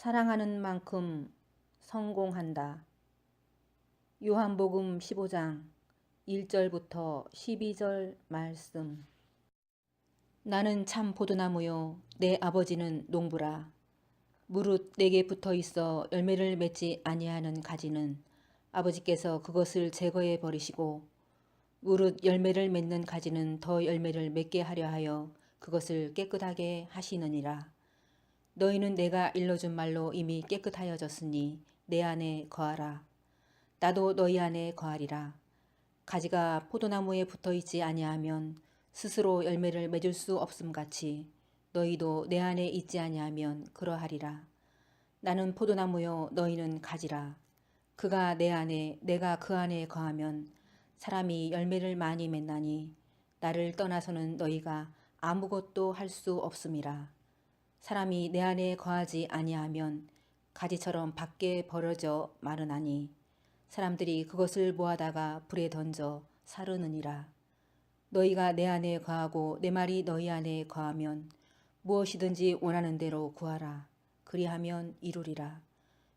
사랑하는 만큼 성공한다. 요한복음 15장 1절부터 12절 말씀. 나는 참 포도나무요 내 아버지는 농부라. 무릇 내게 붙어 있어 열매를 맺지 아니하는 가지는 아버지께서 그것을 제거해 버리시고, 무릇 열매를 맺는 가지는 더 열매를 맺게 하려 하여 그것을 깨끗하게 하시느니라. 너희는 내가 일러준 말로 이미 깨끗하여졌으니 내 안에 거하라. 나도 너희 안에 거하리라. 가지가 포도나무에 붙어 있지 아니하면 스스로 열매를 맺을 수 없음같이 너희도 내 안에 있지 아니하면 그러하리라. 나는 포도나무요 너희는 가지라. 그가 내 안에 내가 그 안에 거하면 사람이 열매를 많이 맺나니 나를 떠나서는 너희가 아무것도 할 수 없음이라. 사람이 내 안에 거하지 아니하면 가지처럼 밖에 버려져 마르나니 사람들이 그것을 모아다가 불에 던져 사르느니라. 너희가 내 안에 거하고 내 말이 너희 안에 거하면 무엇이든지 원하는 대로 구하라. 그리하면 이루리라.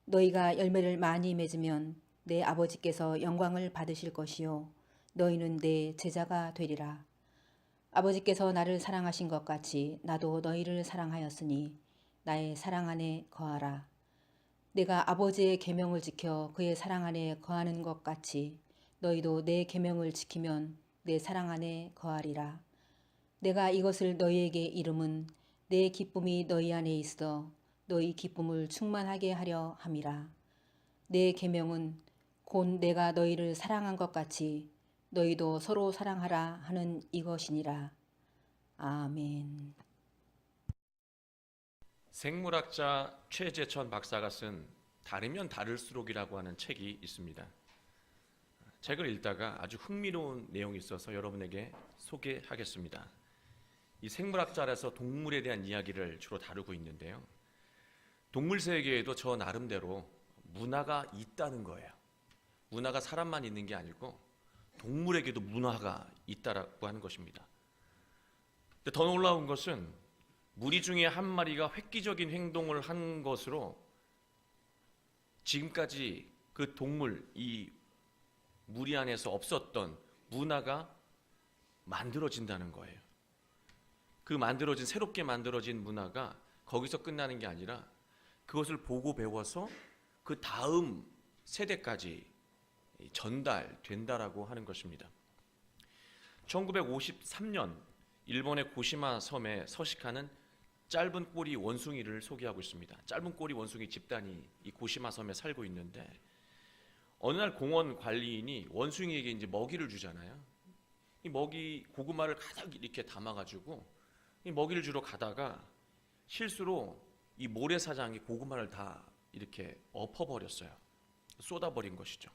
너희가 열매를 많이 맺으면 내 아버지께서 영광을 받으실 것이요 너희는 내 제자가 되리라. 아버지께서 나를 사랑하신 것 같이 나도 너희를 사랑하였으니 나의 사랑 안에 거하라. 내가 아버지의 계명을 지켜 그의 사랑 안에 거하는 것 같이 너희도 내 계명을 지키면 내 사랑 안에 거하리라. 내가 이것을 너희에게 이름은 내 기쁨이 너희 안에 있어 너희 기쁨을 충만하게 하려 함이라. 내 계명은 곧 내가 너희를 사랑한 것 같이 너희도 서로 사랑하라 하는 이것이니라. 아멘. 생물학자 최재천 박사가 쓴 다르면 다를수록이라고 하는 책이 있습니다. 책을 읽다가 아주 흥미로운 내용이 있어서 여러분에게 소개하겠습니다. 이 생물학자라서 동물에 대한 이야기를 주로 다루고 있는데요. 동물 세계에도 저 나름대로 문화가 있다는 거예요. 문화가 사람만 있는 게 아니고 동물에게도 문화가 있다라고 하는 것입니다. 더 놀라운 것은 무리 중에 한 마리가 획기적인 행동을 한 것으로 지금까지 그 동물, 이 무리 안에서 없었던 문화가 만들어진다는 거예요. 그 새롭게 만들어진 문화가 거기서 끝나는 게 아니라 그것을 보고 배워서 그 다음 세대까지 전달된다라고 하는 것입니다. 1953년 일본의 고시마 섬에 서식하는 짧은 꼬리 원숭이를 소개하고 있습니다. 짧은 꼬리 원숭이 집단이 이 고시마 섬에 살고 있는데, 어느 날 공원 관리인이 원숭이에게 이제 먹이를 주잖아요. 이 고구마를 가득 이렇게 담아가지고 이 먹이를 주러 가다가 실수로 이 모래사장이 고구마를 다 이렇게 엎어버렸어요. 쏟아버린 것이죠.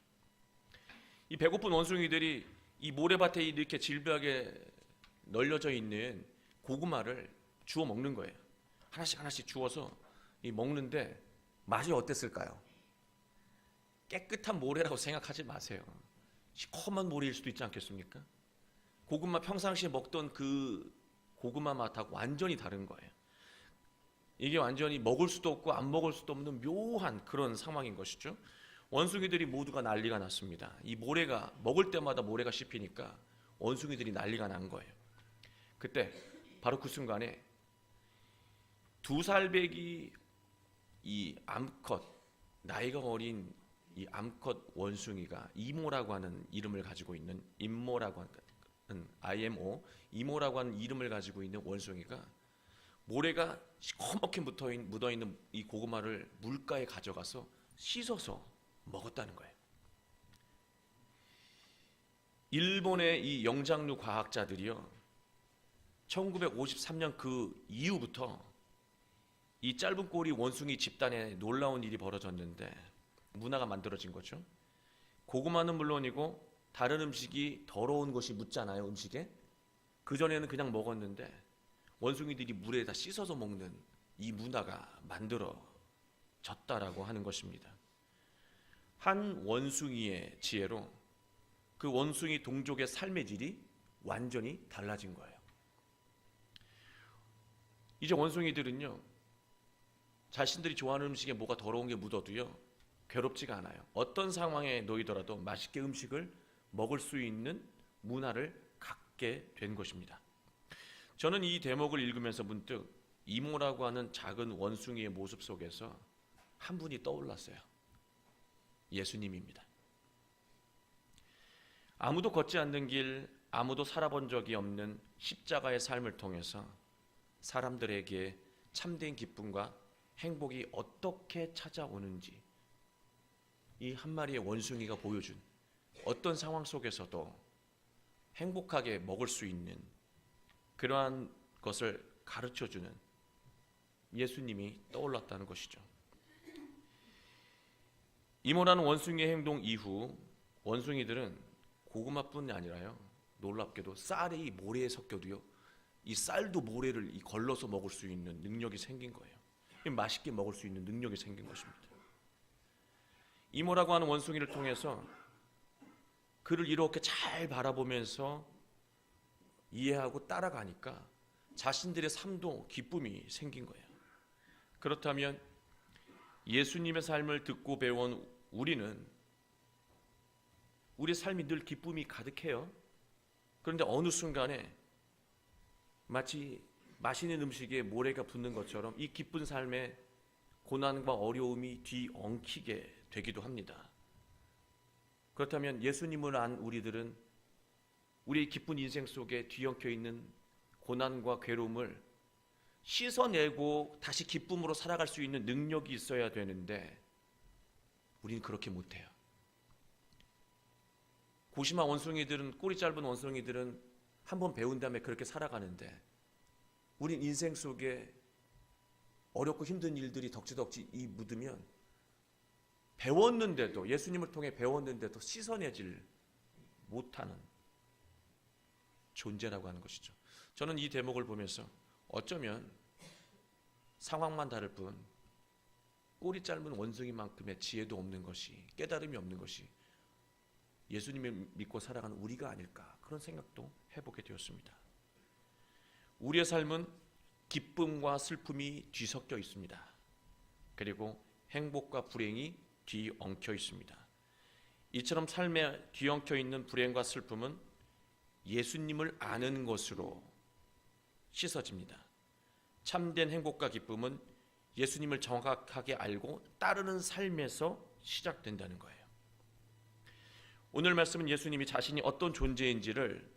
이 배고픈 원숭이들이 이 모래밭에 이렇게 질비하게 널려져 있는 고구마를 주워 먹는 거예요. 하나씩 하나씩 주워서 먹는데 맛이 어땠을까요? 깨끗한 모래라고 생각하지 마세요. 시커먼 모래일 수도 있지 않겠습니까? 고구마 평상시에 먹던 그 고구마 맛하고 완전히 다른 거예요. 이게 완전히 먹을 수도 없고 안 먹을 수도 없는 묘한 그런 상황인 것이죠. 원숭이들이 모두가 난리가 났습니다. 이 모래가 먹을 때마다 모래가 씹히니까 원숭이들이 난리가 난 거예요. 그때 바로 그 순간에 2살배기 이 암컷, 나이가 어린 이 암컷 원숭이가 이모라고 하는 이름을 가지고 있는 임모라고 하는 IMO, 이모라고 하는 이름을 가지고 있는 원숭이가 모래가 시커멓게 묻어있는 이 고구마를 물가에 가져가서 씻어서 먹었다는 거예요. 일본의 이 영장류 과학자들이요, 1953년 그 이후부터 이 짧은 꼬리 원숭이 집단에 놀라운 일이 벌어졌는데 문화가 만들어진 거죠. 고구마는 물론이고 다른 음식이 더러운 것이 묻잖아요, 음식에. 그전에는 그냥 먹었는데 원숭이들이 물에다 씻어서 먹는 이 문화가 만들어졌다라고 하는 것입니다. 한 원숭이의 지혜로 그 원숭이 동족의 삶의 질이 완전히 달라진 거예요. 이제 원숭이들은요, 자신들이 좋아하는 음식에 뭐가 더러운 게 묻어도요, 괴롭지가 않아요. 어떤 상황에 놓이더라도 맛있게 음식을 먹을 수 있는 문화를 갖게 된 것입니다. 저는 이 대목을 읽으면서 문득 이모라고 하는 작은 원숭이의 모습 속에서 한 분이 떠올랐어요. 예수님입니다. 아무도 걷지 않는 길, 아무도 살아본 적이 없는 십자가의 삶을 통해서 사람들에게 참된 기쁨과 행복이 어떻게 찾아오는지 이 한 마리의 원숭이가 보여준 어떤 상황 속에서도 행복하게 먹을 수 있는 그러한 것을 가르쳐주는 예수님이 떠올랐다는 것이죠. 이모라는 원숭이의 행동 이후 원숭이들은 고구마뿐이 아니라요, 놀랍게도 쌀이 모래에 섞여도요, 이 쌀도 모래를 걸러서 먹을 수 있는 능력이 생긴 거예요. 맛있게 먹을 수 있는 능력이 생긴 것입니다. 이모라고 하는 원숭이를 통해서 그를 이렇게 잘 바라보면서 이해하고 따라가니까 자신들의 삶도 기쁨이 생긴 거예요. 그렇다면 예수님의 삶을 듣고 배운 우리는 우리 삶이 늘 기쁨이 가득해요. 그런데 어느 순간에 마치 맛있는 음식에 모래가 붙는 것처럼 이 기쁜 삶에 고난과 어려움이 뒤엉키게 되기도 합니다. 그렇다면 예수님을 안 우리들은 우리의 기쁜 인생 속에 뒤엉켜 있는 고난과 괴로움을 씻어내고 다시 기쁨으로 살아갈 수 있는 능력이 있어야 되는데 우리는 그렇게 못해요. 고심한 원숭이들은, 꼬리 짧은 원숭이들은 한번 배운 다음에 그렇게 살아가는데 우린 인생 속에 어렵고 힘든 일들이 덕지덕지 묻으면 배웠는데도, 예수님을 통해 배웠는데도 씻어내질 못하는 존재라고 하는 것이죠. 저는 이 대목을 보면서 어쩌면 상황만 다를 뿐 꼬리 짧은 원숭이만큼의 지혜도 없는 것이, 깨달음이 없는 것이 예수님을 믿고 살아가는 우리가 아닐까, 그런 생각도 해보게 되었습니다. 우리의 삶은 기쁨과 슬픔이 뒤섞여 있습니다. 그리고 행복과 불행이 뒤엉켜 있습니다. 이처럼 삶에 뒤엉켜 있는 불행과 슬픔은 예수님을 아는 것으로 씻어집니다. 참된 행복과 기쁨은 예수님을 정확하게 알고 따르는 삶에서 시작된다는 거예요. 오늘 말씀은 예수님이 자신이 어떤 존재인지를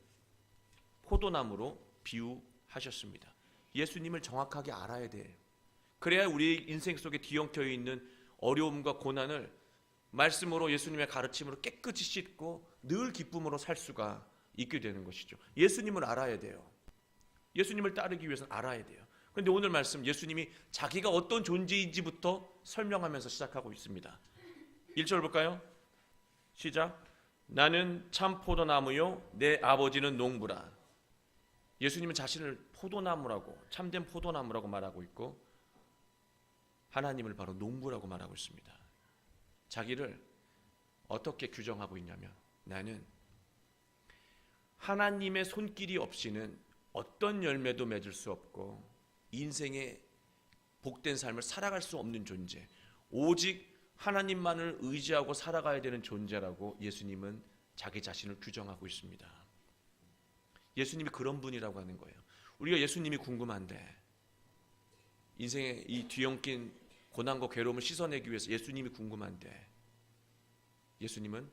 포도나무로 비유하셨습니다. 예수님을 정확하게 알아야 돼요. 그래야 우리 인생 속에 뒤엉켜 있는 어려움과 고난을 말씀으로, 예수님의 가르침으로 깨끗이 씻고 늘 기쁨으로 살 수가 있게 되는 것이죠. 예수님을 알아야 돼요. 예수님을 따르기 위해서는 알아야 돼요. 그런데 오늘 말씀, 예수님이 자기가 어떤 존재인지부터 설명하면서 시작하고 있습니다. 1절 볼까요? 시작. 나는 참 포도나무요 내 아버지는 농부라. 예수님은 자신을 포도나무라고, 참된 포도나무라고 말하고 있고 하나님을 바로 농부라고 말하고 있습니다. 자기를 어떻게 규정하고 있냐면, 나는 하나님의 손길이 없이는 어떤 열매도 맺을 수 없고 인생의 복된 삶을 살아갈 수 없는 존재, 오직 하나님만을 의지하고 살아가야 되는 존재라고 예수님은 자기 자신을 규정하고 있습니다. 예수님이 그런 분이라고 하는 거예요. 우리가 예수님이 궁금한데, 인생의 이 뒤엉킨 고난과 괴로움을 씻어내기 위해서 예수님이 궁금한데, 예수님은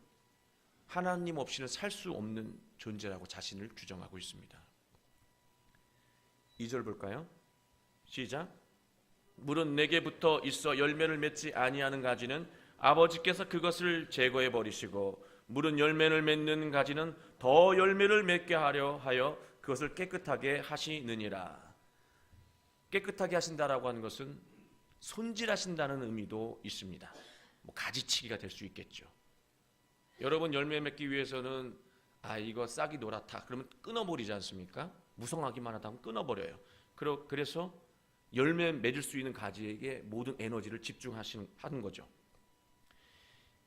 하나님 없이는 살 수 없는 존재라고 자신을 규정하고 있습니다. 2절 볼까요? 시작. 물은 내게 붙어 있어 열매를 맺지 아니하는 가지는 아버지께서 그것을 제거해 버리시고, 물은 열매를 맺는 가지는 더 열매를 맺게 하려 하여 그것을 깨끗하게 하시느니라. 깨끗하게 하신다라고 하는 것은 손질하신다는 의미도 있습니다. 가지치기가 될 수 있겠죠. 여러분, 열매 맺기 위해서는 이거 싹이 노랗다 그러면 끊어버리지 않습니까? 무성하기만 하다 하면 끊어버려요. 그래서 열매 맺을 수 있는 가지에게 모든 에너지를 집중하는 거죠.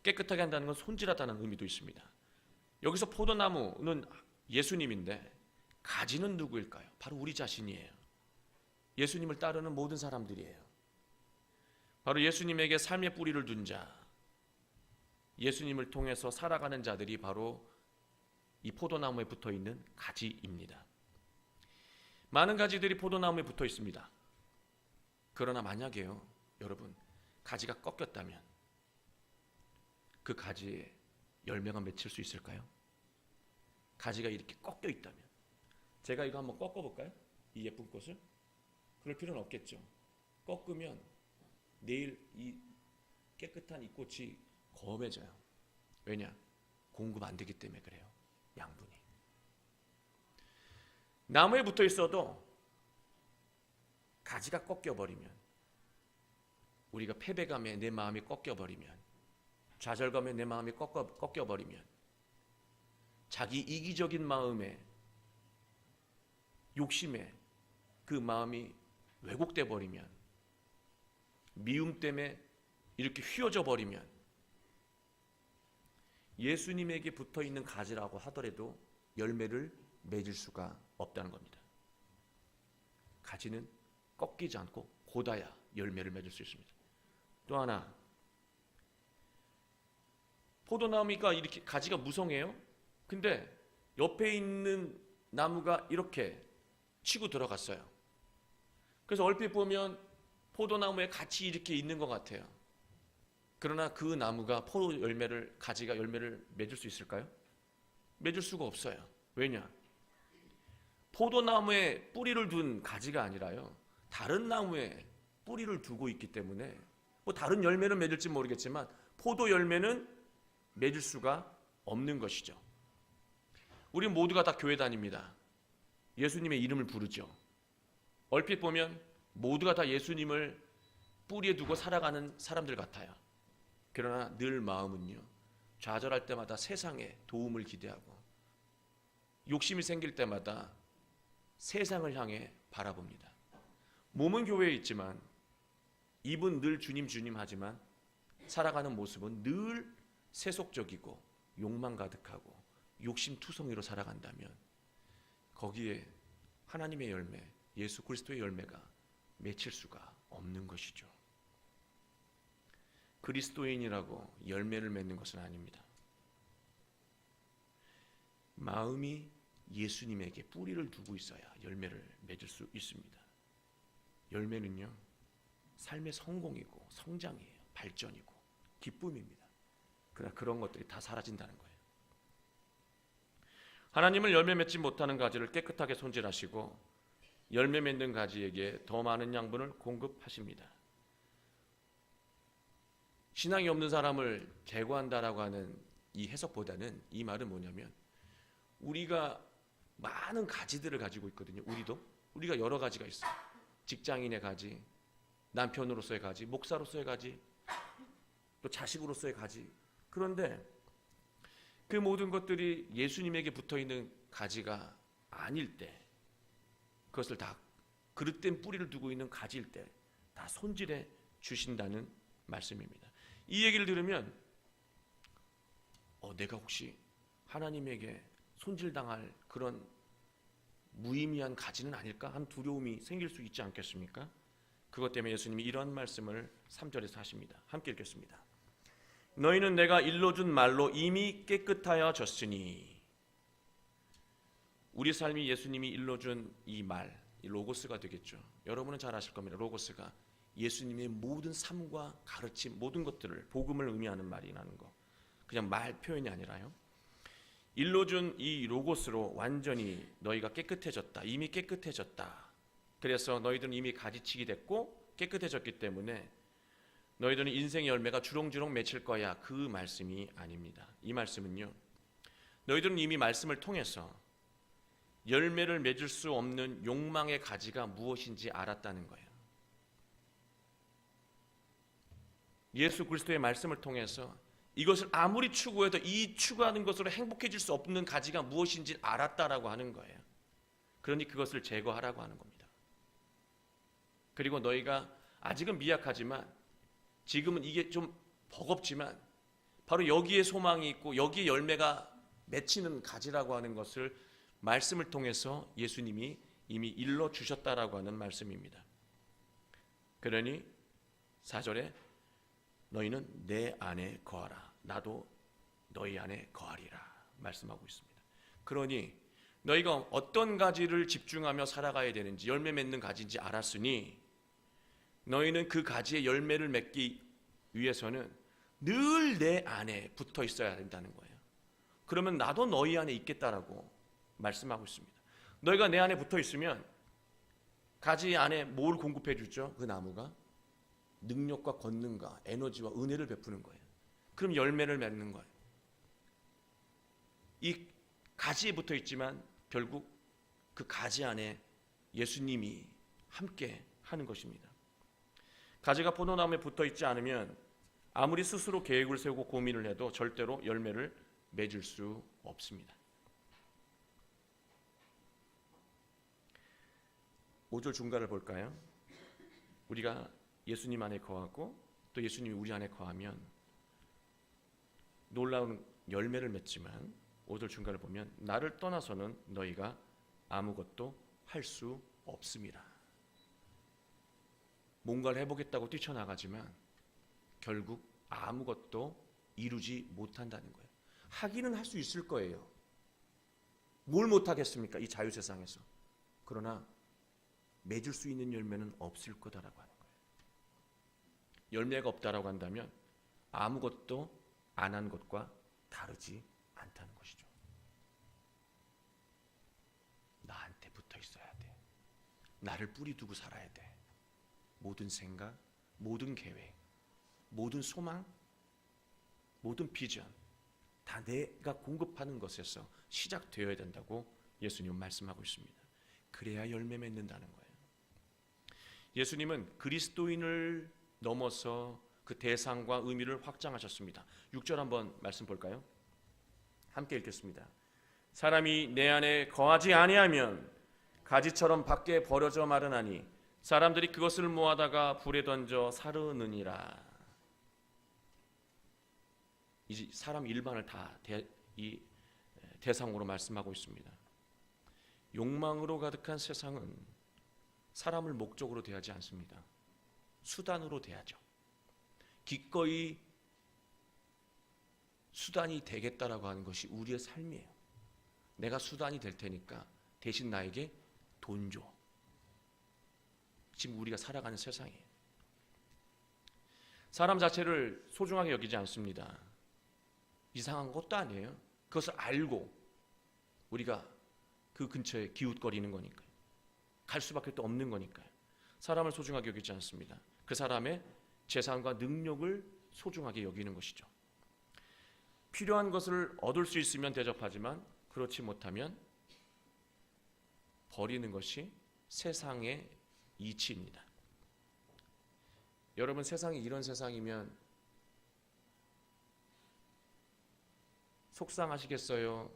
깨끗하게 한다는 건 손질하다는 의미도 있습니다. 여기서 포도나무는 예수님인데 가지는 누구일까요? 바로 우리 자신이에요. 예수님을 따르는 모든 사람들이에요. 바로 예수님에게 삶의 뿌리를 둔 자, 예수님을 통해서 살아가는 자들이 바로 이 포도나무에 붙어 있는 가지입니다. 많은 가지들이 포도나무에 붙어 있습니다. 그러나 만약에요, 여러분, 가지가 꺾였다면 그 가지에 열매가 맺힐 수 있을까요? 가지가 이렇게 꺾여 있다면, 제가 이거 한번 꺾어볼까요? 이 예쁜 꽃을? 그럴 필요는 없겠죠. 꺾으면 내일 이 깨끗한 이 꽃이 검해져요. 왜냐? 공급 안 되기 때문에 그래요. 양분이. 나무에 붙어 있어도 가지가 꺾여버리면, 우리가 패배감에 내 마음이 꺾여버리면, 좌절감에 내 마음이 꺾여버리면, 자기 이기적인 마음에, 욕심에 그 마음이 왜곡돼 버리면, 미움 때문에 이렇게 휘어져 버리면, 예수님에게 붙어 있는 가지라고 하더라도 열매를 맺을 수가 없다는 겁니다. 가지는 꺾이지 않고 곧아야 열매를 맺을 수 있습니다. 또 하나, 포도나무가 이렇게 가지가 무성해요. 근데 옆에 있는 나무가 이렇게 치고 들어갔어요. 그래서 얼핏 보면 포도나무에 같이 이렇게 있는 것 같아요. 그러나 그 나무가 포도 열매를, 가지가 열매를 맺을 수 있을까요? 맺을 수가 없어요. 왜냐? 포도나무에 뿌리를 둔 가지가 아니라요, 다른 나무에 뿌리를 두고 있기 때문에 뭐 다른 열매는 맺을지 모르겠지만 포도 열매는 맺을 수가 없는 것이죠. 우리 모두가 다 교회 다닙니다. 예수님의 이름을 부르죠. 얼핏 보면 모두가 다 예수님을 뿌리에 두고 살아가는 사람들 같아요. 그러나 늘 마음은요, 좌절할 때마다 세상의 도움을 기대하고, 욕심이 생길 때마다 세상을 향해 바라봅니다. 몸은 교회에 있지만, 입은 늘 주님 주님 하지만 살아가는 모습은 늘 세속적이고 욕망 가득하고 욕심투성이로 살아간다면 거기에 하나님의 열매, 예수 그리스도의 열매가 맺힐 수가 없는 것이죠. 그리스도인이라고 열매를 맺는 것은 아닙니다. 마음이 예수님에게 뿌리를 두고 있어야 열매를 맺을 수 있습니다. 열매는요, 삶의 성공이고 성장이에요. 발전이고 기쁨입니다. 그러나 그런 것들이 다 사라진다는 거예요. 하나님을 열매 맺지 못하는 가지를 깨끗하게 손질하시고 열매 맺는 가지에게 더 많은 양분을 공급하십니다. 신앙이 없는 사람을 제거한다라고 하는 이 해석보다는 이 말은 뭐냐면, 우리가 많은 가지들을 가지고 있거든요. 우리가 여러 가지가 있어요. 직장인의 가지, 남편으로서의 가지, 목사로서의 가지, 또 자식으로서의 가지. 그런데 그 모든 것들이 예수님에게 붙어있는 가지가 아닐 때, 그것을 다 그릇된 뿌리를 두고 있는 가지일 때 다 손질해 주신다는 말씀입니다. 이 얘기를 들으면 내가 혹시 하나님에게 손질당할 그런 무의미한 가지는 아닐까 하는 두려움이 생길 수 있지 않겠습니까? 그것 때문에 예수님이 이런 말씀을 3절에서 하십니다. 함께 읽겠습니다. 너희는 내가 일러준 말로 이미 깨끗하여 졌으니. 우리 삶이 예수님이 일러준 이 말, 이 로고스가 되겠죠. 여러분은 잘 아실 겁니다. 로고스가 예수님의 모든 삶과 가르침, 모든 것들을, 복음을 의미하는 말이라는 거, 그냥 말 표현이 아니라요, 일러준 이 로고스로 완전히 너희가 깨끗해졌다, 이미 깨끗해졌다. 그래서 너희들은 이미 가지치기 됐고 깨끗해졌기 때문에 너희들은 인생의 열매가 주렁주렁 맺힐 거야, 그 말씀이 아닙니다. 이 말씀은요, 너희들은 이미 말씀을 통해서 열매를 맺을 수 없는 욕망의 가지가 무엇인지 알았다는 거예요. 예수 그리스도의 말씀을 통해서 이것을 아무리 추구해도 이 추구하는 것으로 행복해질 수 없는 가지가 무엇인지 알았다라고 하는 거예요. 그러니 그것을 제거하라고 하는 겁니다. 그리고 너희가 아직은 미약하지만, 지금은 이게 좀 버겁지만 바로 여기에 소망이 있고 여기에 열매가 맺히는 가지라고 하는 것을 말씀을 통해서 예수님이 이미 일러 주셨다라고 하는 말씀입니다. 그러니 4절에 너희는 내 안에 거하라. 나도 너희 안에 거하리라 말씀하고 있습니다. 그러니 너희가 어떤 가지를 집중하며 살아가야 되는지, 열매 맺는 가지인지 알았으니 너희는 그 가지의 열매를 맺기 위해서는 늘 내 안에 붙어 있어야 된다는 거예요. 그러면 나도 너희 안에 있겠다라고 말씀하고 있습니다. 너희가 내 안에 붙어 있으면 가지 안에 뭘 공급해 주죠? 그 나무가 능력과 권능과 에너지와 은혜를 베푸는 거예요. 그럼 열매를 맺는 거예요. 이 가지에 붙어 있지만 결국 그 가지 안에 예수님이 함께 하는 것입니다. 가지가 포도나무에 붙어 있지 않으면 아무리 스스로 계획을 세우고 고민을 해도 절대로 열매를 맺을 수 없습니다. 5절 중간을 볼까요? 우리가 예수님 안에 거하고 또 예수님이 우리 안에 거하면 놀라운 열매를 맺지만 5절 중간을 보면 나를 떠나서는 너희가 아무것도 할 수 없습니다. 뭔가를 해보겠다고 뛰쳐나가지만 결국 아무것도 이루지 못한다는 거예요. 하기는 할 수 있을 거예요. 뭘 못하겠습니까? 이 자유세상에서. 그러나 맺을 수 있는 열매는 없을 거다라고 하는 거예요. 열매가 없다라고 한다면 아무것도 안 한 것과 다르지 않다는 것이죠. 나한테 붙어 있어야 돼. 나를 뿌리 두고 살아야 돼. 모든 생각, 모든 계획, 모든 소망, 모든 비전 다 내가 공급하는 것에서 시작되어야 된다고 예수님은 말씀하고 있습니다. 그래야 열매 맺는다는 거예요. 예수님은 그리스도인을 넘어서 그 대상과 의미를 확장하셨습니다. 6절 한번 말씀 볼까요? 함께 읽겠습니다. 사람이 내 안에 거하지 아니하면 가지처럼 밖에 버려져 마르나니 사람들이 그것을 모아다가 불에 던져 사르느니라. 이 사람 일반을 다 이 대상으로 말씀하고 있습니다. 욕망으로 가득한 세상은 사람을 목적으로 대하지 않습니다. 수단으로 대하죠. 기꺼이 수단이 되겠다라고 하는 것이 우리의 삶이에요. 내가 수단이 될 테니까 대신 나에게 돈 줘. 지금 우리가 살아가는 세상이에요. 사람 자체를 소중하게 여기지 않습니다. 이상한 것도 아니에요. 그것을 알고 우리가 그 근처에 기웃거리는 거니까요. 갈 수밖에 또 없는 거니까요. 사람을 소중하게 여기지 않습니다. 그 사람의 재산과 능력을 소중하게 여기는 것이죠. 필요한 것을 얻을 수 있으면 대접하지만 그렇지 못하면 버리는 것이 세상의 이치입니다. 여러분, 세상이 이런 세상이면 속상하시겠어요?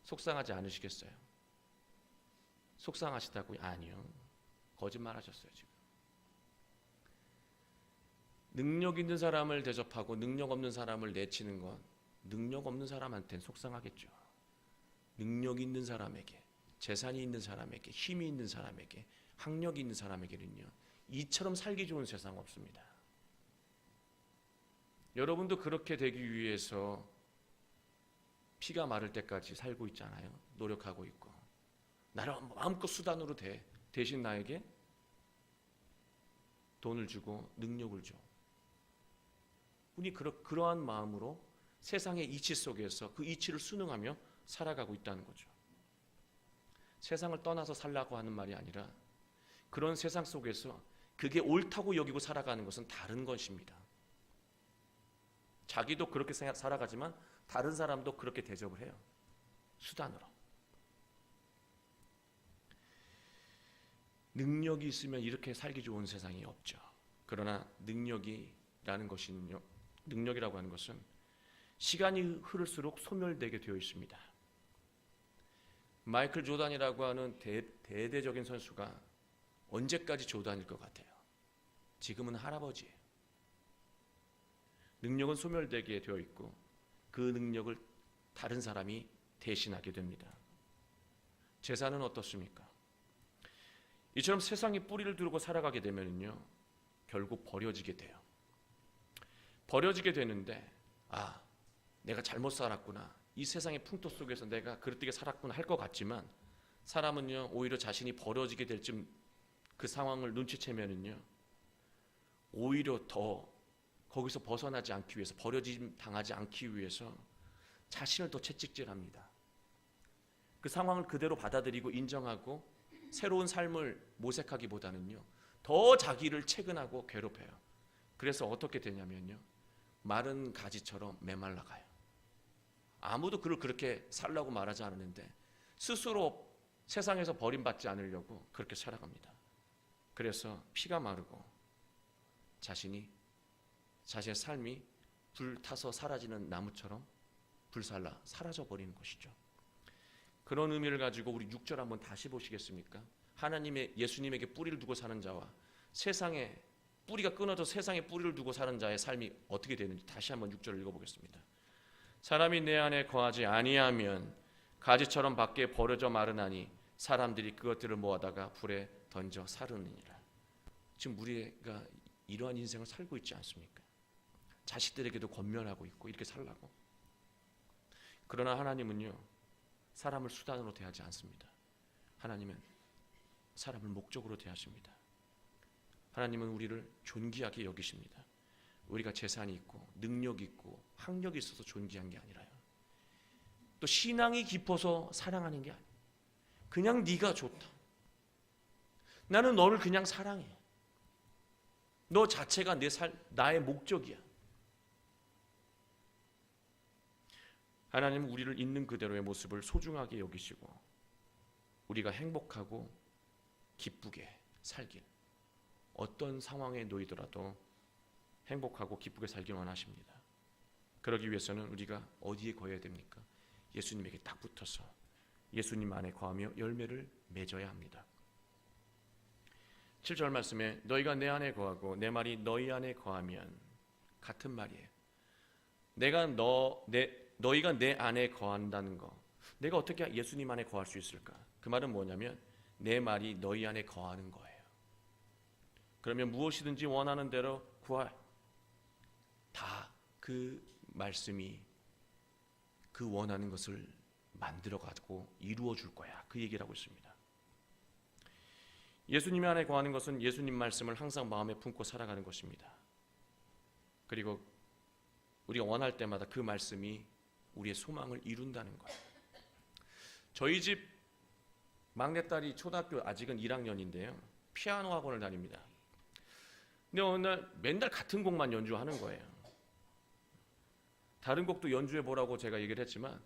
속상하지 않으시겠어요? 속상하시다고요? 아니요. 거짓말하셨어요. 지금 능력 있는 사람을 대접하고 능력 없는 사람을 내치는 건 능력 없는 사람한테는 속상하겠죠. 능력 있는 사람에게, 재산이 있는 사람에게, 힘이 있는 사람에게, 학력이 있는 사람에게는요, 이처럼 살기 좋은 세상 없습니다. 여러분도 그렇게 되기 위해서 피가 마를 때까지 살고 있잖아요. 노력하고 있고. 나를 마음껏 수단으로 대신 나에게 돈을 주고 능력을 줘. 우리 그러한 마음으로 세상의 이치 속에서 그 이치를 순응하며 살아가고 있다는 거죠. 세상을 떠나서 살라고 하는 말이 아니라 그런 세상 속에서 그게 옳다고 여기고 살아가는 것은 다른 것입니다. 자기도 그렇게 살아가지만 다른 사람도 그렇게 대접을 해요. 수단으로. 능력이 있으면 이렇게 살기 좋은 세상이 없죠. 그러나 능력이라는 것은요, 능력이라고 하는 것은 시간이 흐를수록 소멸되게 되어 있습니다. 마이클 조단이라고 하는 대대적인 선수가 언제까지 조단일 것 같아요? 지금은 할아버지예요. 능력은 소멸되게 되어 있고 그 능력을 다른 사람이 대신하게 됩니다. 재산은 어떻습니까? 이처럼 세상에 뿌리를 두르고 살아가게 되면요, 결국 버려지게 돼요. 버려지게 되는데 내가 잘못 살았구나, 이 세상의 풍토 속에서 내가 그릇되게 살았구나 할 것 같지만, 사람은요 오히려 자신이 버려지게 될 쯤 그 상황을 눈치채면은요 오히려 더 거기서 벗어나지 않기 위해서, 버려짐 당하지 않기 위해서 자신을 더 채찍질합니다. 그 상황을 그대로 받아들이고 인정하고 새로운 삶을 모색하기보다는요 더 자기를 채근하고 괴롭혀요. 그래서 어떻게 되냐면요, 마른 가지처럼 메말라가요. 아무도 그를 그렇게 살라고 말하지 않았는데 스스로 세상에서 버림받지 않으려고 그렇게 살아갑니다. 그래서 피가 마르고 자신의 삶이 불타서 사라지는 나무처럼 불살라 사라져버리는 것이죠. 그런 의미를 가지고 우리 6절 한번 다시 보시겠습니까? 하나님의, 예수님에게 뿌리를 두고 사는 자와 세상에 뿌리가 끊어져 세상에 뿌리를 두고 사는 자의 삶이 어떻게 되는지 다시 한번 6절을 읽어보겠습니다. 사람이 내 안에 거하지 아니하면 가지처럼 밖에 버려져 마르나니 사람들이 그것들을 모아다가 불에 던져 사르느니라. 지금 우리가 이러한 인생을 살고 있지 않습니까? 자식들에게도 권면하고 있고 이렇게 살라고. 그러나 하나님은요 사람을 수단으로 대하지 않습니다. 하나님은 사람을 목적으로 대하십니다. 하나님은 우리를 존귀하게 여기십니다. 우리가 재산이 있고 능력이 있고 학력이 있어서 존귀한 게 아니라요, 또 신앙이 깊어서 사랑하는 게 아니에요. 그냥 네가 좋다, 나는 너를 그냥 사랑해, 너 자체가 나의 목적이야. 하나님은 우리를 있는 그대로의 모습을 소중하게 여기시고 우리가 행복하고 기쁘게 살길, 어떤 상황에 놓이더라도 행복하고 기쁘게 살길 원하십니다. 그러기 위해서는 우리가 어디에 거해야 됩니까? 예수님에게 딱 붙어서 예수님 안에 거하며 열매를 맺어야 합니다. 7절 말씀에 너희가 내 안에 거하고 내 말이 너희 안에 거하면, 같은 말이에요. 너희가 내 안에 거한다는 거, 내가 어떻게 예수님 안에 거할 수 있을까? 그 말은 뭐냐면 내 말이 너희 안에 거하는 거예요. 그러면 무엇이든지 원하는 대로 구할, 다 그 말씀이 그 원하는 것을 만들어 가지고 이루어 줄 거야, 그 얘기를 하고 있습니다. 예수님 안에 거하는 것은 예수님 말씀을 항상 마음에 품고 살아가는 것입니다. 그리고 우리가 원할 때마다 그 말씀이 우리의 소망을 이룬다는 거예요. 저희 집 막내딸이 초등학교 아직은 1학년인데요 피아노 학원을 다닙니다. 근데 어느 날 맨날 같은 곡만 연주하는 거예요. 다른 곡도 연주해 보라고 제가 얘기를 했지만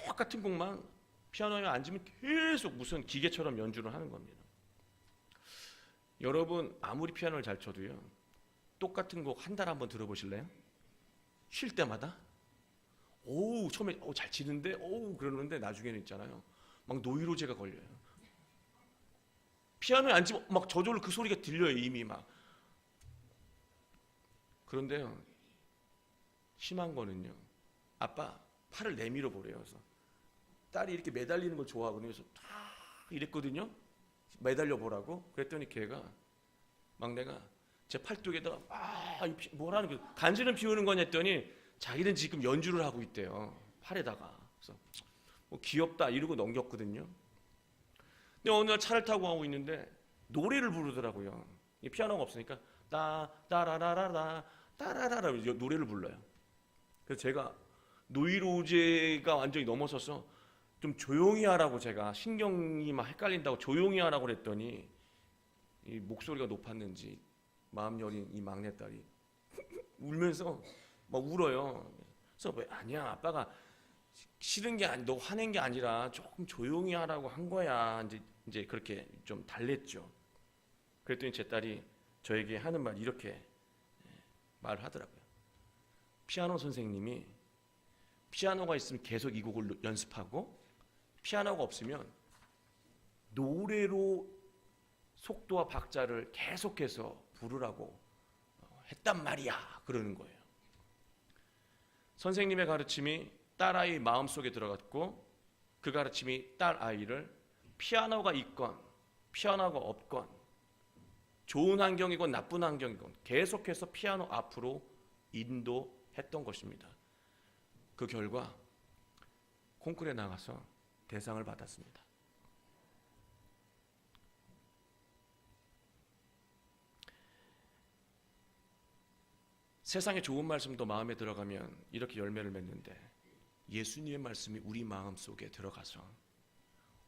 똑같은 곡만 피아노에 앉으면 계속 무슨 기계처럼 연주를 하는 겁니다. 여러분 아무리 피아노를 잘 쳐도요 똑같은 곡 한 달에 한번 들어보실래요? 쉴 때마다 처음에 잘 치는데 그러는데 나중에는 있잖아요 막 노이로제가 걸려요. 피아노에 앉으면 막 저절로 그 소리가 들려요, 이미 막. 그런데요 심한 거는요, 아빠 팔을 내밀어 보래요. 그래서 딸이 이렇게 매달리는 걸 좋아하거든요. 그래서 이랬거든요, 매달려 보라고. 그랬더니 걔가, 막내가 제 팔뚝에다가 뭐라는 거, 간지는 피우는 거냐 했더니 자기는 지금 연주를 하고 있대요, 팔에다가. 그래서 귀엽다 이러고 넘겼거든요. 근데 어느 날 차를 타고 가고 있는데 노래를 부르더라고요. 피아노가 없으니까 따라라라라 따라라라 노래를 불러요. 그래서 제가 노이로제가 완전히 넘어서서 좀 조용히 하라고, 제가 신경이 막 헷갈린다고 조용히 하라고 그랬더니 이 목소리가 높았는지 마음 여린 이 막내딸이 울면서 막 울어요. 그래서 아니야, 아빠가 싫은 게 너 화낸 게 아니라 조금 조용히 하라고 한 거야. 이제 그렇게 좀 달랬죠. 그랬더니 제 딸이 저에게 하는 말, 이렇게 말을 하더라고요. 피아노 선생님이 피아노가 있으면 계속 이 곡을 연습하고, 피아노가 없으면 노래로 속도와 박자를 계속해서 부르라고 했단 말이야, 그러는 거예요. 선생님의 가르침이 딸아이 마음속에 들어갔고, 그 가르침이 딸아이를 피아노가 있건 피아노가 없건 좋은 환경이건 나쁜 환경이건 계속해서 피아노 앞으로 인도했던 것입니다. 그 결과 콩쿠르에 나가서 대상을 받았습니다. 세상에 좋은 말씀도 마음에 들어가면 이렇게 열매를 맺는데 예수님의 말씀이 우리 마음 속에 들어가서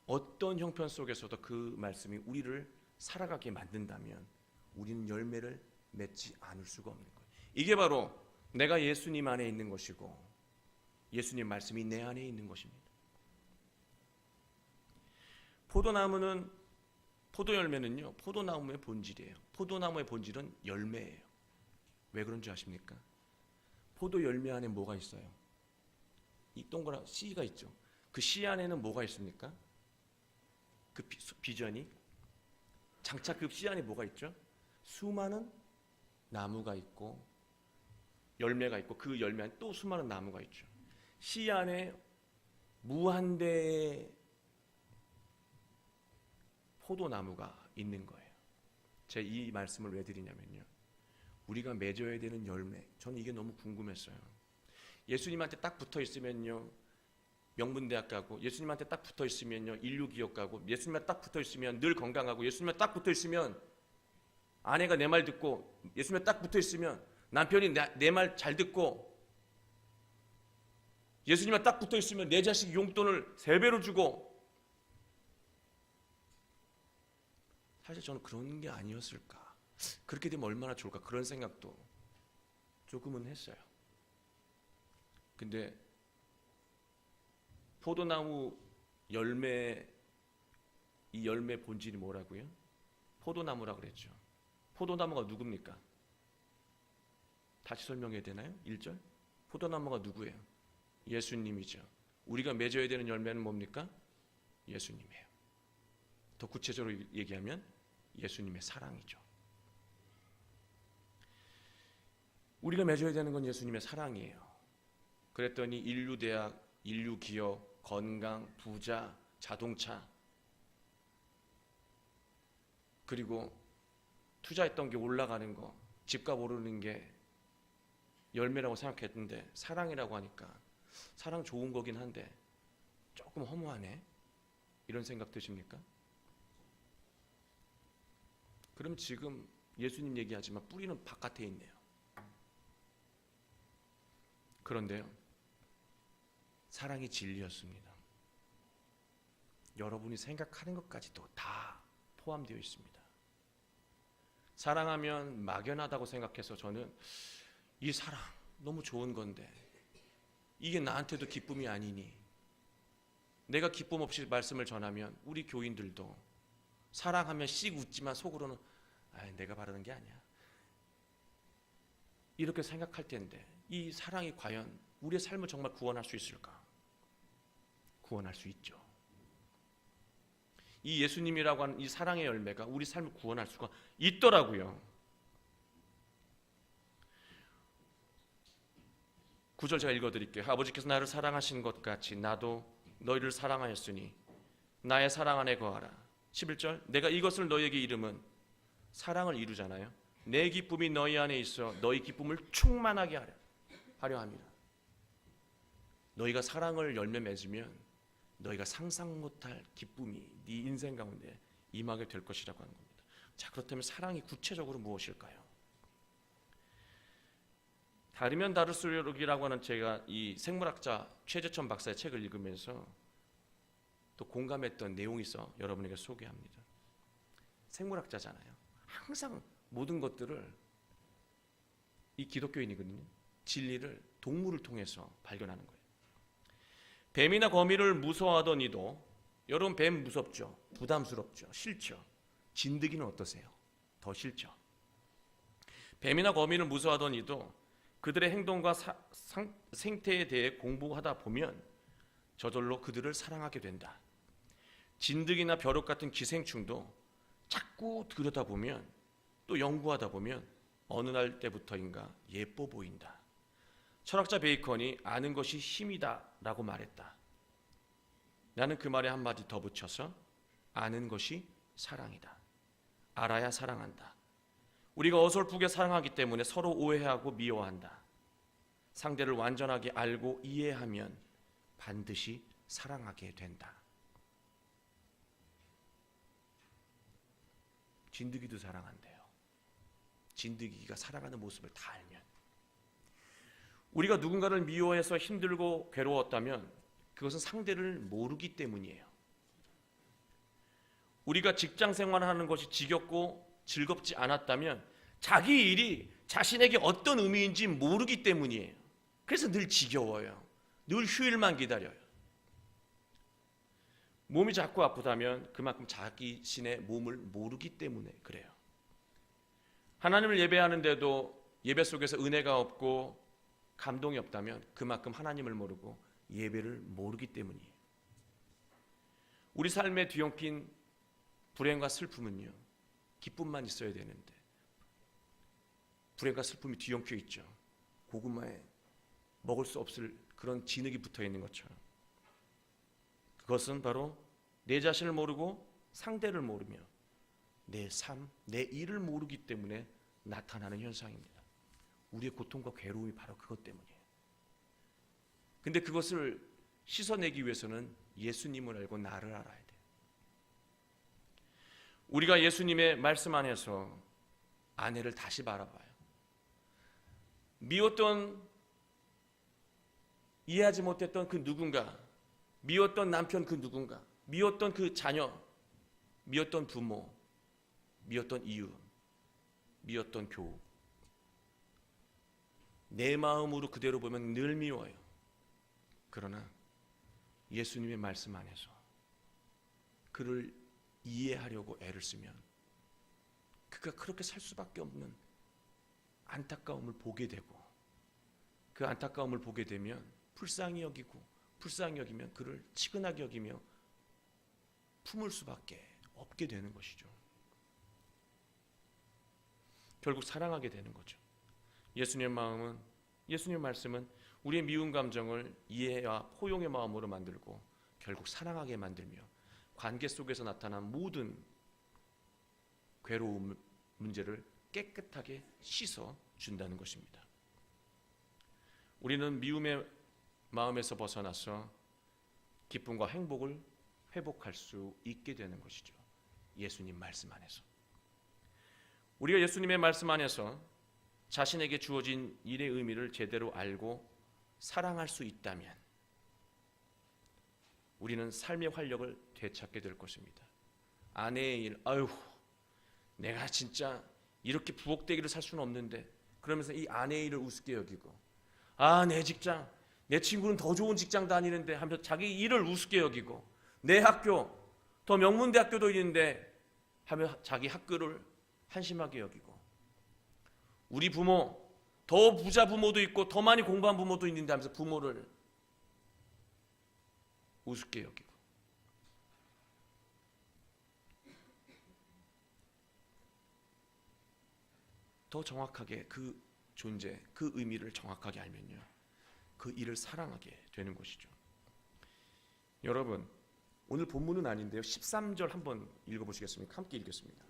어떤 형편 속에서도 그 말씀이 우리를 살아가게 만든다면 우리는 열매를 맺지 않을 수가 없는 거예요. 이게 바로 내가 예수님 안에 있는 것이고 예수님 말씀이 내 안에 있는 것입니다. 포도 열매는요, 포도나무의 본질이에요. 포도나무의 본질은 열매예요. 왜 그런 줄 아십니까? 포도 열매 안에 뭐가 있어요? 이 동그란 씨가 있죠. 그 씨 안에는 뭐가 있습니까? 그 비전이 장차 그 씨 안에 뭐가 있죠? 수많은 나무가 있고 열매가 있고 그 열매 안에 또 수많은 나무가 있죠. 씨 안에 무한대의 포도나무가 있는 거예요. 제가 이 말씀을 왜 드리냐면요, 우리가 맺어야 되는 열매, 저는 이게 너무 궁금했어요. 예수님한테 딱 붙어 있으면요 명문대학 가고, 예수님한테 딱 붙어 있으면요 인류기업 가고, 예수님한테 딱 붙어 있으면 늘 건강하고, 예수님한테 딱 붙어 있으면 아내가 내 말 듣고, 예수님한테 딱 붙어 있으면 남편이 내 말 잘 듣고, 예수님한테 딱 붙어 있으면 내 자식 용돈을 3배로 주고. 사실 저는 그런 게 아니었을까, 그렇게 되면 얼마나 좋을까, 그런 생각도 조금은 했어요. 근데 포도나무 열매, 이 열매 본질이 뭐라고요? 포도나무라고 그랬죠. 포도나무가 누굽니까? 다시 설명해야 되나요? 1절? 포도나무가 누구예요? 예수님이죠. 우리가 맺어야 되는 열매는 뭡니까? 예수님이에요. 더 구체적으로 얘기하면 예수님의 사랑이죠. 우리가 맺어야 되는 건 예수님의 사랑이에요. 그랬더니 인류대학, 인류기업, 건강, 부자, 자동차, 그리고 투자했던 게 올라가는 거, 집값 오르는 게 열매라고 생각했는데 사랑이라고 하니까 사랑 좋은 거긴 한데 조금 허무하네, 이런 생각 드십니까? 그럼 지금 예수님 얘기하지만 뿌리는 바깥에 있네요. 그런데요, 사랑이 진리였습니다. 여러분이 생각하는 것까지도 다 포함되어 있습니다. 사랑하면 막연하다고 생각해서 저는 이 사랑 너무 좋은 건데 이게 나한테도 기쁨이 아니니, 내가 기쁨 없이 말씀을 전하면 우리 교인들도 사랑하면 씩 웃지만 속으로는 내가 바라는 게 아니야, 이렇게 생각할 텐데, 이 사랑이 과연 우리의 삶을 정말 구원할 수 있을까? 구원할 수 있죠. 이 예수님이라고 하는 이 사랑의 열매가 우리 삶을 구원할 수가 있더라고요. 9절 제가 읽어드릴게요. 아버지께서 나를 사랑하신 것 같이 나도 너희를 사랑하였으니 나의 사랑 안에 거하라. 11절, 내가 이것을 너희에게 이름은, 사랑을 이루잖아요. 내 기쁨이 너희 안에 있어 너희 기쁨을 충만하게 하려 함이라. 너희가 사랑을 열매 맺으면 너희가 상상 못할 기쁨이 네 인생 가운데 임하게 될 것이라고 하는 겁니다. 자, 그렇다면 사랑이 구체적으로 무엇일까요? 다르면 다를수록이라고 하는, 제가 이 생물학자 최재천 박사의 책을 읽으면서 또 공감했던 내용이 있어 여러분에게 소개합니다. 생물학자잖아요. 항상 모든 것들을, 이 기독교인이거든요, 진리를 동물을 통해서 발견하는 거예요. 뱀이나 거미를 무서워하던 이도, 여러분 뱀 무섭죠? 부담스럽죠? 싫죠? 진드기는 어떠세요? 더 싫죠? 뱀이나 거미를 무서워하던 이도 그들의 행동과 생태에 대해 공부하다 보면 저절로 그들을 사랑하게 된다. 진드기나 벼룩 같은 기생충도 자꾸 들여다보면, 또 연구하다 보면 어느 날 때부터인가 예뻐 보인다. 철학자 베이컨이 아는 것이 힘이다 라고 말했다. 나는 그 말에 한마디 더 붙여서 아는 것이 사랑이다. 알아야 사랑한다. 우리가 어설프게 사랑하기 때문에 서로 오해하고 미워한다. 상대를 완전하게 알고 이해하면 반드시 사랑하게 된다. 진드기도 사랑한대요. 진드기가 살아가는 모습을 다 알면. 우리가 누군가를 미워해서 힘들고 괴로웠다면 그것은 상대를 모르기 때문이에요. 우리가 직장 생활하는 것이 지겹고 즐겁지 않았다면 자기 일이 자신에게 어떤 의미인지 모르기 때문이에요. 그래서 늘 지겨워요. 늘 휴일만 기다려요. 몸이 자꾸 아프다면 그만큼 자신의 몸을 모르기 때문에 그래요. 하나님을 예배하는데도 예배 속에서 은혜가 없고 감동이 없다면 그만큼 하나님을 모르고 예배를 모르기 때문이에요. 우리 삶에 뒤엉킨 불행과 슬픔은요, 기쁨만 있어야 되는데 불행과 슬픔이 뒤엉켜 있죠. 고구마에 먹을 수 없을 그런 진흙이 붙어 있는 것처럼. 그것은 바로 내 자신을 모르고 상대를 모르며 내 삶, 내 일을 모르기 때문에 나타나는 현상입니다. 우리의 고통과 괴로움이 바로 그것 때문이에요. 근데 그것을 씻어내기 위해서는 예수님을 알고 나를 알아야 돼요. 우리가 예수님의 말씀 안에서 아내를 다시 바라봐요. 미웠던, 이해하지 못했던 그 누군가, 미웠던 남편 그 누군가, 미웠던 그 자녀, 미웠던 부모, 미웠던 이웃, 미웠던 교우. 내 마음으로 그대로 보면 늘 미워요. 그러나 예수님의 말씀 안에서 그를 이해하려고 애를 쓰면 그가 그렇게 살 수밖에 없는 안타까움을 보게 되고, 그 안타까움을 보게 되면 불쌍히 여기고, 불쌍히 여기면 그를 치근하게 여기며 품을 수밖에 없게 되는 것이죠. 결국 사랑하게 되는 거죠. 예수님의 마음은, 예수님의 말씀은 우리의 미운 감정을 이해와 포용의 마음으로 만들고 결국 사랑하게 만들며 관계 속에서 나타난 모든 괴로움 문제를 깨끗하게 씻어 준다는 것입니다. 우리는 미움의 마음에서 벗어나서 기쁨과 행복을 회복할 수 있게 되는 것이죠. 예수님 말씀 안에서. 우리가 예수님의 말씀 안에서 자신에게 주어진 일의 의미를 제대로 알고 사랑할 수 있다면 우리는 삶의 활력을 되찾게 될 것입니다. 아내의 일, 아유, 내가 진짜 이렇게 부엌대기를 살 수는 없는데, 그러면서 이 아내의 일을 우습게 여기고, 아, 내 직장, 내 친구는 더 좋은 직장 다니는데 하면서 자기 일을 우습게 여기고, 내 학교, 더 명문대학교도 있는데 하며 자기 학교를 한심하게 여기고, 우리 부모, 더 부자 부모도 있고 더 많이 공부한 부모도 있는데 하면서 부모를 우습게 여기고, 더 정확하게 그 존재, 그 의미를 정확하게 알면요, 그 일을 사랑하게 되는 것이죠. 여러분, 오늘 본문은 아닌데요, 13절 한번 읽어보시겠습니까? 함께 읽겠습니다.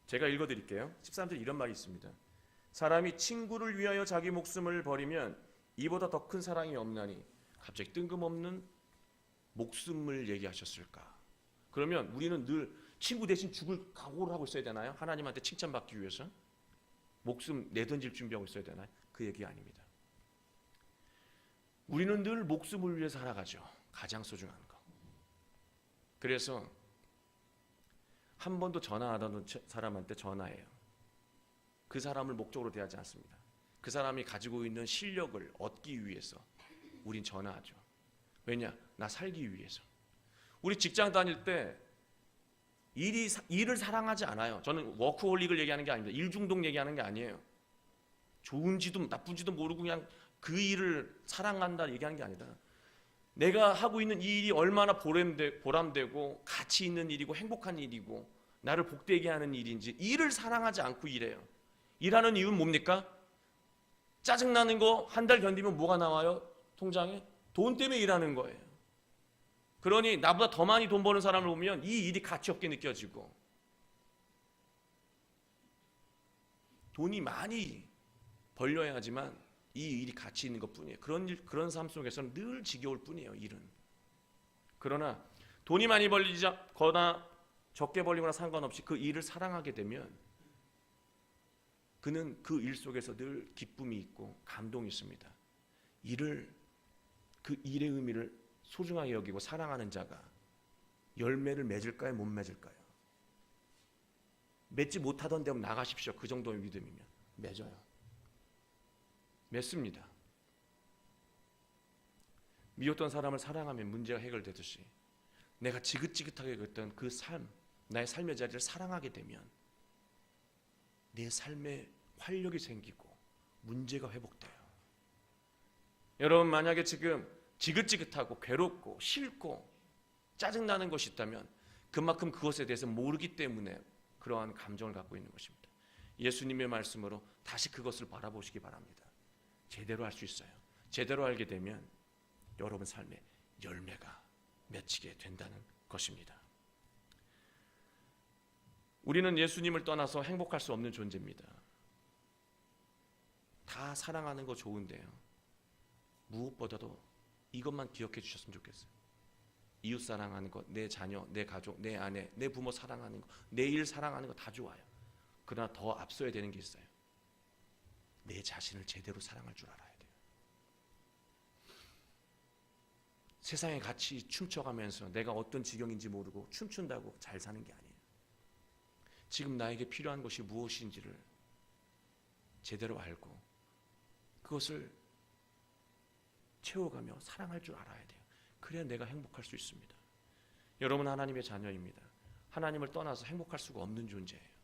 제가 읽어드릴게요. 13절 이런 말이 있습니다. 사람이 친구를 위하여 자기 목숨을 버리면 이보다 더 큰 사랑이 없나니. 갑자기 뜬금없는 목숨을 얘기하셨을까? 그러면 우리는 늘 친구 대신 죽을 각오를 하고 있어야 되나요? 하나님한테 칭찬받기 위해서 목숨 내던질 준비하고 있어야 되나요? 그 얘기 아닙니다. 우리는 늘 목숨을 위해 살아가죠. 가장 소중한 거. 그래서 한 번도 전화 안 하던 사람한테 전화해요. 그 사람을 목적으로 대하지 않습니다. 그 사람이 가지고 있는 실력을 얻기 위해서 우린 전화하죠. 왜냐? 나 살기 위해서. 우리 직장 다닐 때 일을 사랑하지 않아요. 저는 워크홀릭을 얘기하는 게 아닙니다. 일 중독 얘기하는 게 아니에요. 좋은지도 나쁜지도 모르고 그냥 그 일을 사랑한다 얘기하는 게 아니다. 내가 하고 있는 이 일이 얼마나 보람되고 가치 있는 일이고 행복한 일이고 나를 복되게 하는 일인지, 일을 사랑하지 않고 일해요. 일하는 이유는 뭡니까? 짜증나는 거 한 달 견디면 뭐가 나와요? 통장에? 돈 때문에 일하는 거예요. 그러니 나보다 더 많이 돈 버는 사람을 보면 이 일이 가치 없게 느껴지고, 돈이 많이 벌려야지만 이 일이 가치 있는 것뿐이에요. 그런 삶 속에서는 늘 지겨울 뿐이에요. 일은. 그러나 돈이 많이 벌리거나 적게 벌리거나 상관없이 그 일을 사랑하게 되면 그는 그 일 속에서 늘 기쁨이 있고 감동이 있습니다. 그 일의 의미를 소중하게 여기고 사랑하는 자가 열매를 맺을까요? 못 맺을까요? 맺지 못하던 데 나가십시오. 그 정도의 믿음이면 맺어요. 맺습니다. 미웠던 사람을 사랑하면 문제가 해결되듯이 내가 지긋지긋하게 그랬던 그 삶, 나의 삶의 자리를 사랑하게 되면 내 삶에 활력이 생기고 문제가 회복돼요. 여러분 만약에 지금 지긋지긋하고 괴롭고 싫고 짜증나는 것이 있다면 그만큼 그것에 대해서 모르기 때문에 그러한 감정을 갖고 있는 것입니다. 예수님의 말씀으로 다시 그것을 바라보시기 바랍니다. 제대로 할 수 있어요. 제대로 알게 되면 여러분 삶에 열매가 맺히게 된다는 것입니다. 우리는 예수님을 떠나서 행복할 수 없는 존재입니다. 다 사랑하는 거 좋은데요. 무엇보다도 이것만 기억해 주셨으면 좋겠어요. 이웃 사랑하는 것, 내 자녀, 내 가족, 내 아내, 내 부모 사랑하는 것, 내 일 사랑하는 거 다 좋아요. 그러나 더 앞서야 되는 게 있어요. 내 자신을 제대로 사랑할 줄 알아야 돼요. 세상에 같이 춤춰가면서 내가 어떤 지경인지 모르고 춤춘다고 잘 사는 게 아니에요. 지금 나에게 필요한 것이 무엇인지를 제대로 알고 그것을 채워가며 사랑할 줄 알아야 돼요. 그래야 내가 행복할 수 있습니다. 여러분 하나님의 자녀입니다. 하나님을 떠나서 행복할 수가 없는 존재예요.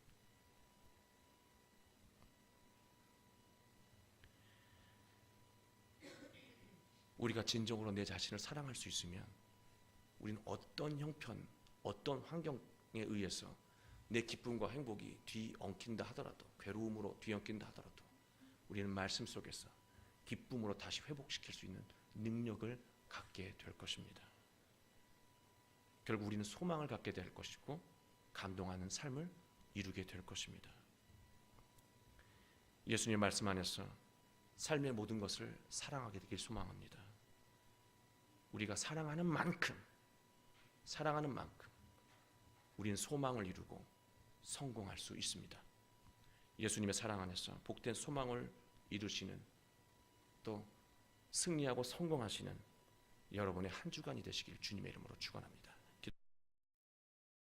우리가 진정으로 내 자신을 사랑할 수 있으면 우리는 어떤 형편, 어떤 환경에 의해서 내 기쁨과 행복이 뒤엉킨다 하더라도, 괴로움으로 뒤엉킨다 하더라도 우리는 말씀 속에서 기쁨으로 다시 회복시킬 수 있는 능력을 갖게 될 것입니다. 결국 우리는 소망을 갖게 될 것이고 감동하는 삶을 이루게 될 것입니다. 예수님의 말씀 안에서 삶의 모든 것을 사랑하게 되길 소망합니다. 우리가 사랑하는 만큼 우리는 소망을 이루고 성공할 수 있습니다. 예수님의 사랑 안에서 복된 소망을 이루시는 또 승리하고 성공하시는 여러분의 한 주간이 되시길 주님의 이름으로 축원합니다.